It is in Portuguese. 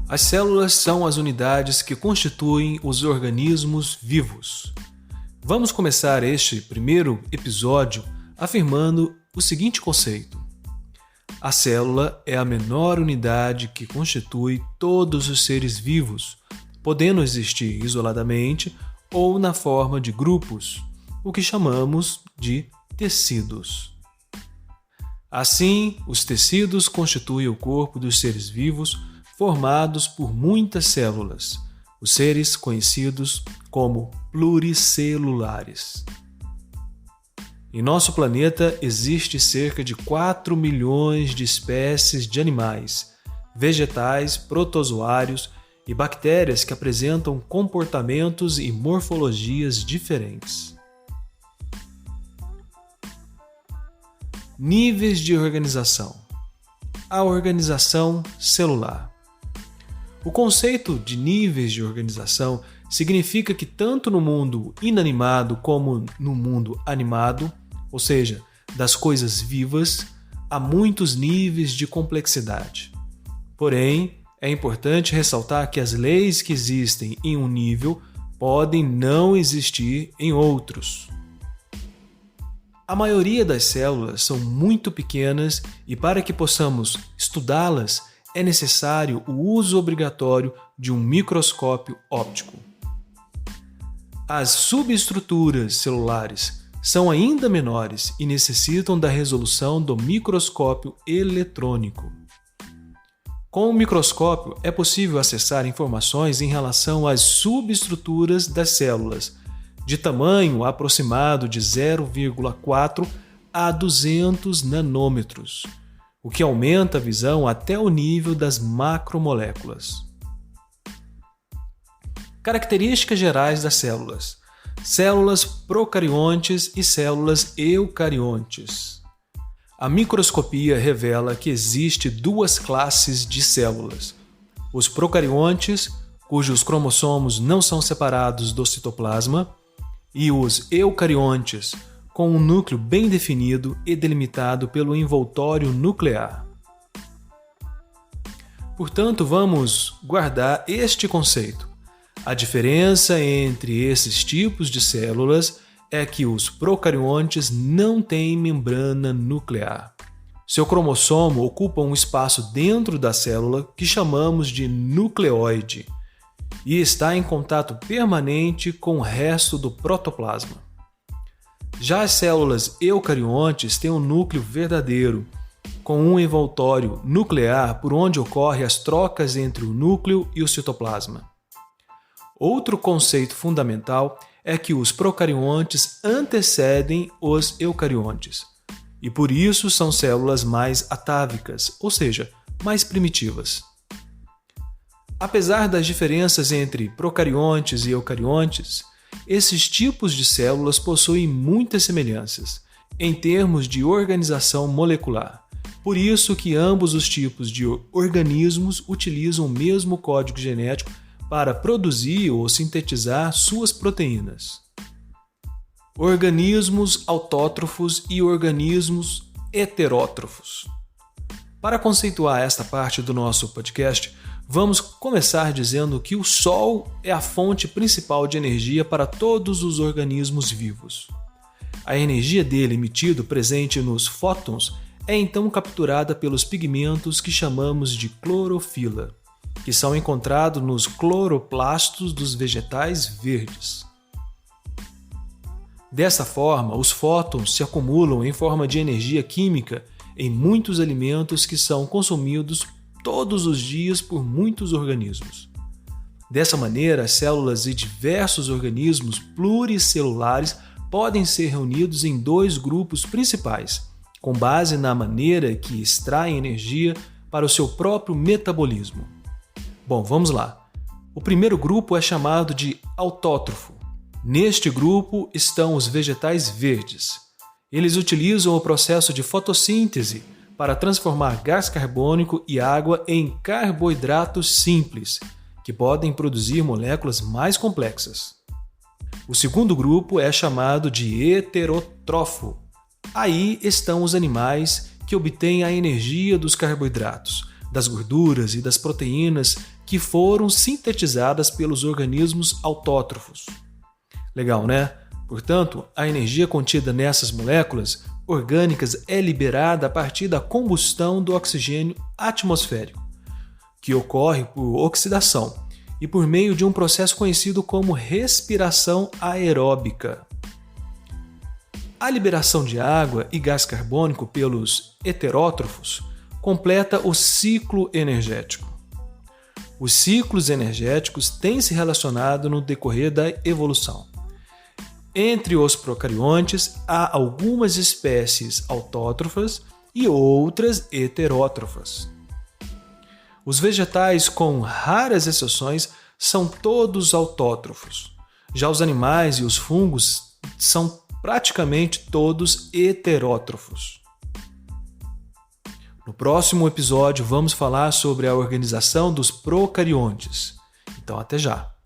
As células são as unidades que constituem os organismos vivos. Vamos começar este primeiro episódio afirmando o seguinte conceito: a célula é a menor unidade que constitui todos os seres vivos, podendo existir isoladamente ou na forma de grupos, o que chamamos de tecidos. Assim, os tecidos constituem o corpo dos seres vivos, formados por muitas células, os seres conhecidos como pluricelulares. Em nosso planeta existe cerca de 4 milhões de espécies de animais, vegetais, protozoários e bactérias que apresentam comportamentos e morfologias diferentes. Níveis de organização. A organização celular. O conceito de níveis de organização significa que tanto no mundo inanimado como no mundo animado, ou seja, das coisas vivas, há muitos níveis de complexidade. Porém, é importante ressaltar que as leis que existem em um nível podem não existir em outros. A maioria das células são muito pequenas e para que possamos estudá-las é necessário o uso obrigatório de um microscópio óptico. As subestruturas celulares são ainda menores e necessitam da resolução do microscópio eletrônico. Com o microscópio é possível acessar informações em relação às subestruturas das células, de tamanho aproximado de 0,4 a 200 nanômetros, o que aumenta a visão até o nível das macromoléculas. Características gerais das células: células procariontes e células eucariontes. A microscopia revela que existe duas classes de células: os procariontes, cujos cromossomos não são separados do citoplasma, e os eucariontes, com um núcleo bem definido e delimitado pelo envoltório nuclear. Portanto, vamos guardar este conceito. A diferença entre esses tipos de células é que os procariontes não têm membrana nuclear. Seu cromossomo ocupa um espaço dentro da célula que chamamos de nucleoide e está em contato permanente com o resto do protoplasma. Já as células eucariontes têm um núcleo verdadeiro, com um envoltório nuclear por onde ocorrem as trocas entre o núcleo e o citoplasma. Outro conceito fundamental é que os procariontes antecedem os eucariontes, e por isso são células mais atávicas, ou seja, mais primitivas. Apesar das diferenças entre procariontes e eucariontes, esses tipos de células possuem muitas semelhanças em termos de organização molecular. Por isso que ambos os tipos de organismos utilizam o mesmo código genético para produzir ou sintetizar suas proteínas. Organismos autótrofos e organismos heterótrofos. Para conceituar esta parte do nosso podcast, vamos começar dizendo que o Sol é a fonte principal de energia para todos os organismos vivos. A energia dele emitida presente nos fótons é então capturada pelos pigmentos que chamamos de clorofila, que são encontrados nos cloroplastos dos vegetais verdes. Dessa forma, os fótons se acumulam em forma de energia química em muitos alimentos que são consumidos todos os dias por muitos organismos. Dessa maneira, as células de diversos organismos pluricelulares podem ser reunidos em dois grupos principais, com base na maneira que extraem energia para o seu próprio metabolismo. Bom, vamos lá. O primeiro grupo é chamado de autótrofo. Neste grupo estão os vegetais verdes. Eles utilizam o processo de fotossíntese para transformar gás carbônico e água em carboidratos simples, que podem produzir moléculas mais complexas. O segundo grupo é chamado de heterótrofo. Aí estão os animais que obtêm a energia dos carboidratos, das gorduras e das proteínas que foram sintetizadas pelos organismos autótrofos. Legal, né? Portanto, a energia contida nessas moléculas orgânicas é liberada a partir da combustão do oxigênio atmosférico, que ocorre por oxidação e por meio de um processo conhecido como respiração aeróbica. A liberação de água e gás carbônico pelos heterótrofos completa o ciclo energético. Os ciclos energéticos têm se relacionado no decorrer da evolução. Entre os procariontes, há algumas espécies autótrofas e outras heterótrofas. Os vegetais, com raras exceções, são todos autótrofos. Já os animais e os fungos são praticamente todos heterótrofos. No próximo episódio, vamos falar sobre a organização dos procariontes. Então, até já!